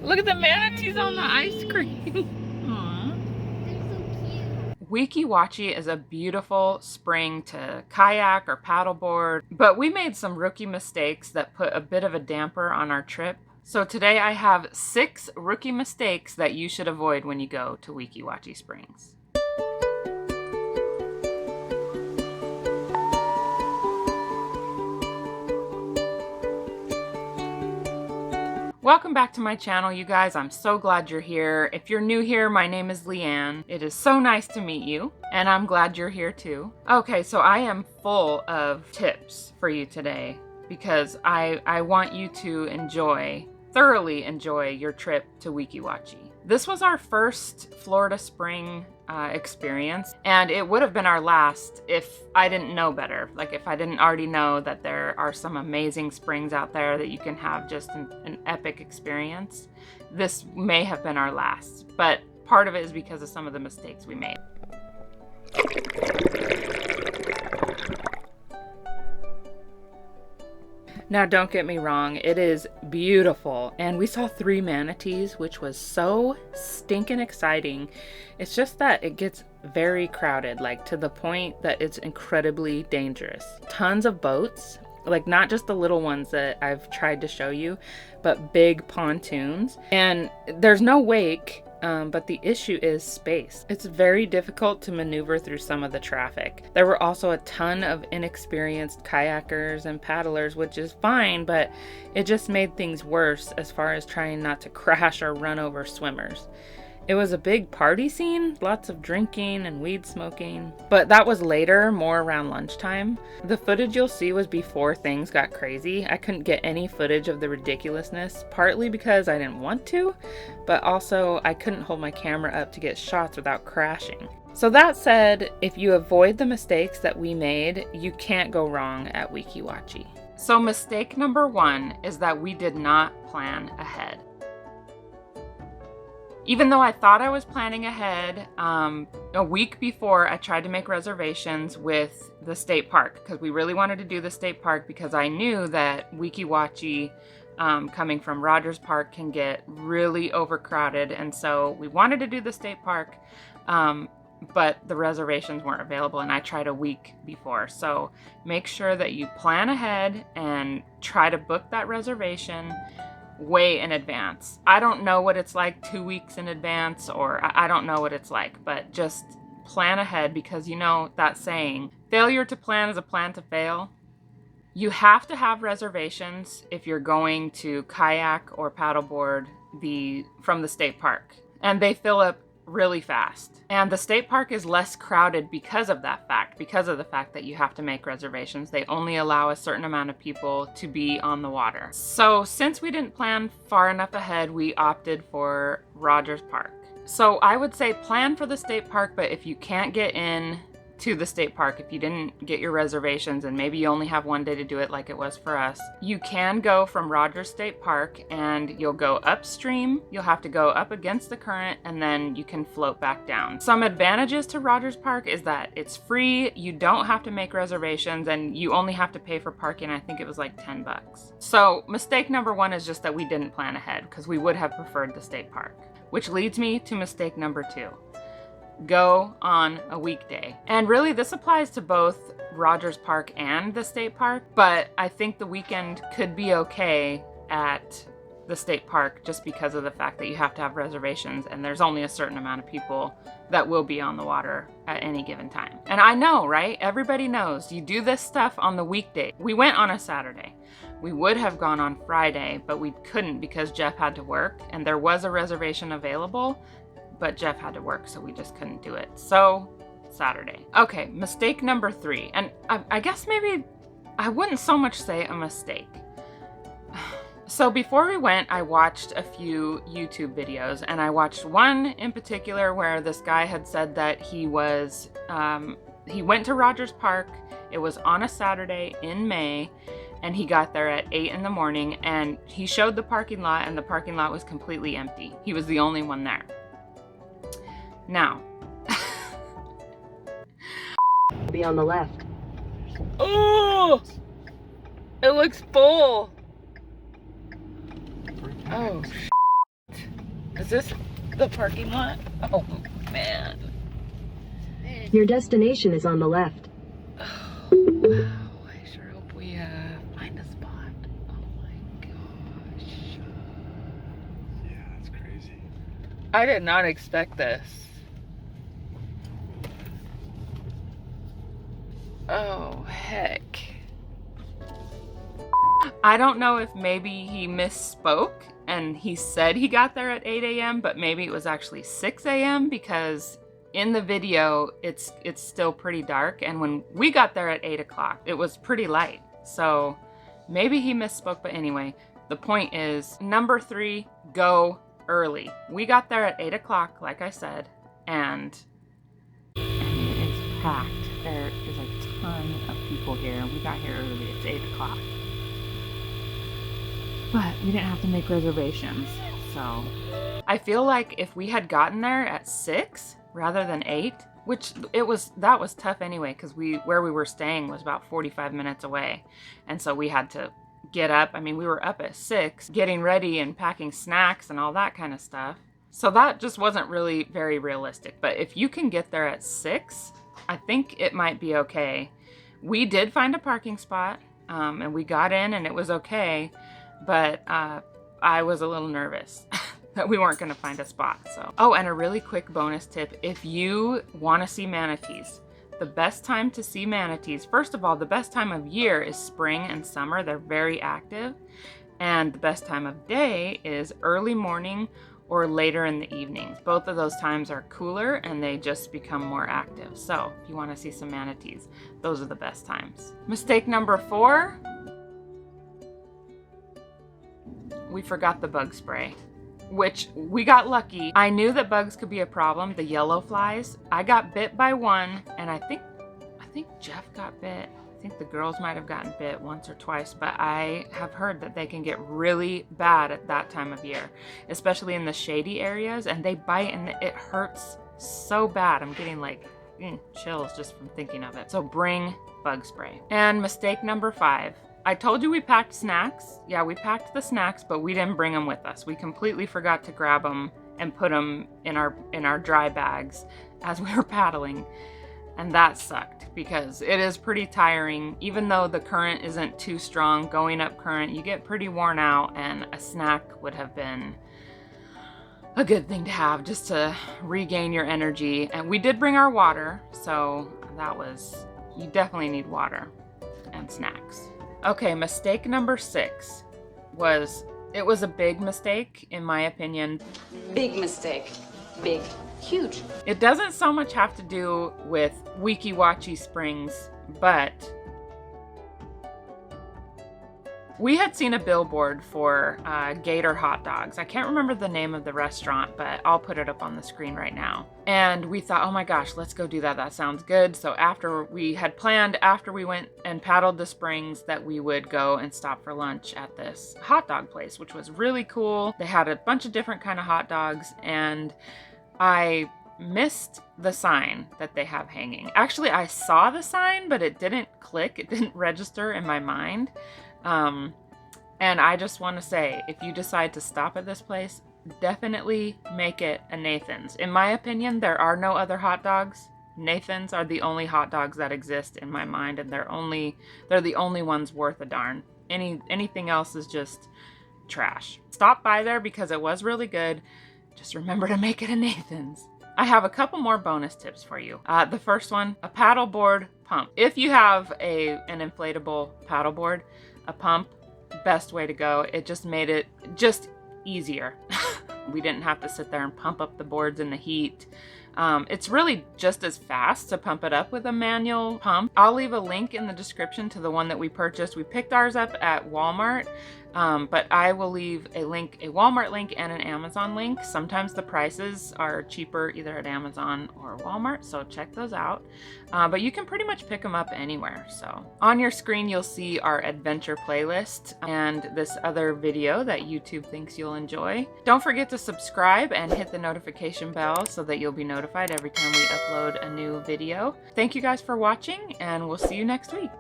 Look at the manatees on the ice cream. Aww. They're so cute. Weeki Wachee is a beautiful spring to kayak or paddleboard, but we made some rookie mistakes that put a bit of a damper on our trip. So today I have 6 rookie mistakes that you should avoid when you go to Weeki Wachee Springs. Welcome back to my channel, you guys. I'm so glad you're here. If you're new here, my name is Leanne. It is so nice to meet you, and I'm glad you're here too. Okay, so I am full of tips for you today because I want you to thoroughly enjoy your trip to Weeki Wachee. This was our first Florida spring experience, and it would have been our last if I didn't know better. Like if I didn't already know that there are some amazing springs out there that you can have just an epic experience. This may have been our last, but part of it is because of some of the mistakes we made. Now, don't get me wrong, it is beautiful, and we saw 3 manatees, which was so stinking exciting. It's just that it gets very crowded, like to the point that it's incredibly dangerous. Tons of boats, like not just the little ones that I've tried to show you, but big pontoons, and there's no wake. But the issue is space. It's very difficult to maneuver through some of the traffic. There were also a ton of inexperienced kayakers and paddlers, which is fine, but it just made things worse as far as trying not to crash or run over swimmers. It was a big party scene, lots of drinking and weed smoking, but that was later, more around lunchtime. The footage you'll see was before things got crazy. I couldn't get any footage of the ridiculousness, partly because I didn't want to, but also I couldn't hold my camera up to get shots without crashing. So that said, if you avoid the mistakes that we made, you can't go wrong at Weeki Wachee. So mistake number 1 is that we did not plan ahead. Even though I thought I was planning ahead, a week before I tried to make reservations with the state park because we really wanted to do the state park because I knew that Weeki Wachee coming from Rogers Park can get really overcrowded, and so we wanted to do the state park, but the reservations weren't available, and I tried a week before. So make sure that you plan ahead and try to book that reservation way in advance. I don't know what it's like 2 weeks in advance, or I don't know what it's like, but just plan ahead because you know that saying, failure to plan is a plan to fail. You have to have reservations if you're going to kayak or paddleboard from the state park, and they fill up really fast. And the state park is less crowded because of that fact, because of the fact that you have to make reservations. They only allow a certain amount of people to be on the water. So since we didn't plan far enough ahead, we opted for Rogers Park. So I would say plan for the state park, but if you can't get in to the state park, if you didn't get your reservations and maybe you only have 1 day to do it like it was for us, you can go from Rogers State Park and you'll go upstream. You'll have to go up against the current and then you can float back down. Some advantages to Rogers Park is that it's free, you don't have to make reservations, and you only have to pay for parking. I think it was like 10 bucks. So mistake number 1 is just that we didn't plan ahead because we would have preferred the state park, which leads me to mistake number 2. Go on a weekday. And really this applies to both Rogers Park and the state park, but I think the weekend could be okay at the state park just because of the fact that you have to have reservations and there's only a certain amount of people that will be on the water at any given time. And I know, right? Everybody knows you do this stuff on the weekday. We went on a Saturday. We would have gone on Friday, but we couldn't because Jeff had to work, and there was a reservation available, but Jeff had to work, so we just couldn't do it. So Saturday. Okay, mistake number 3. And I guess maybe I wouldn't so much say a mistake. So before we went, I watched a few YouTube videos, and I watched one in particular where this guy had said that he went to Rogers Park. It was on a Saturday in May, and he got there at 8 in the morning, and he showed the parking lot, and the parking lot was completely empty. He was the only one there. Now, be on the left. oh, it looks full. Oh, Is this the parking lot? Oh man. Your destination is on the left. Oh wow. I sure hope we find a spot. Oh my gosh. Yeah, that's crazy. I did not expect this. Oh heck. I don't know if maybe he misspoke and he said he got there at 8 a.m. but maybe it was actually 6 a.m. because in the video it's still pretty dark, and when we got there at 8 o'clock it was pretty light. So maybe he misspoke, but anyway, the point is, number 3, go early. We got there at 8 o'clock, like I said, and it is packed. There is a ton of people here. We got here early. It's 8 o'clock. But we didn't have to make reservations, so. I feel like if we had gotten there at 6 rather than 8, which that was tough anyway, because where we were staying was about 45 minutes away. And so we had to get up. I mean, we were up at 6, getting ready and packing snacks and all that kind of stuff. So that just wasn't really very realistic. But if you can get there at 6, I think it might be okay. We did find a parking spot, and we got in and it was okay. But I was a little nervous that we weren't going to find a spot. So, oh, and a really quick bonus tip. If you want to see manatees, the best time to see manatees, first of all, the best time of year is spring and summer. They're very active. And the best time of day is early morning or later in the evenings. Both of those times are cooler and they just become more active. So if you want to see some manatees, those are the best times. Mistake number 4. We forgot the bug spray, which we got lucky. I knew that bugs could be a problem, the yellow flies. I got bit by one, and I think Jeff got bit. I think the girls might have gotten bit once or twice, but I have heard that they can get really bad at that time of year, especially in the shady areas, and they bite and it hurts so bad. I'm getting like chills just from thinking of it. So bring bug spray. And mistake number 5. I told you we packed snacks. Yeah, we packed the snacks, but we didn't bring them with us. We completely forgot to grab them and put them in our dry bags as we were paddling. And that sucked because it is pretty tiring. Even though the current isn't too strong, going up current, you get pretty worn out, and a snack would have been a good thing to have just to regain your energy. And we did bring our water, so you definitely need water and snacks. Okay, mistake number 6 was a big mistake, in my opinion. Big mistake. Big. Huge. It doesn't so much have to do with Weeki Wachee Springs, but we had seen a billboard for Gator hot dogs. I can't remember the name of the restaurant, but I'll put it up on the screen right now. And we thought, oh my gosh, let's go do that. That sounds good. So after we went and paddled the springs, that we would go and stop for lunch at this hot dog place, which was really cool. They had a bunch of different kind of hot dogs, and I missed the sign that they have hanging. Actually, I saw the sign, but it didn't click. It didn't register in my mind. And I just want to say, if you decide to stop at this place, definitely make it a Nathan's. In my opinion, there are no other hot dogs. Nathan's are the only hot dogs that exist in my mind, and they're the only ones worth a darn. Anything else is just trash. Stop by there because it was really good. Just remember to make it a Nathan's. I have a couple more bonus tips for you. The first one, a paddleboard pump. If you have an inflatable paddleboard, a pump, best way to go. It just made it just easier. We didn't have to sit there and pump up the boards in the heat. It's really just as fast to pump it up with a manual pump. I'll leave a link in the description to the one that we purchased. We picked ours up at Walmart, but I will leave a Walmart link and an Amazon link. Sometimes the prices are cheaper either at Amazon or Walmart, so check those out. But you can pretty much pick them up anywhere. So on your screen, you'll see our adventure playlist and this other video that YouTube thinks you'll enjoy. Don't forget to subscribe and hit the notification bell so that you'll be notified every time we upload a new video. Thank you guys for watching, and we'll see you next week.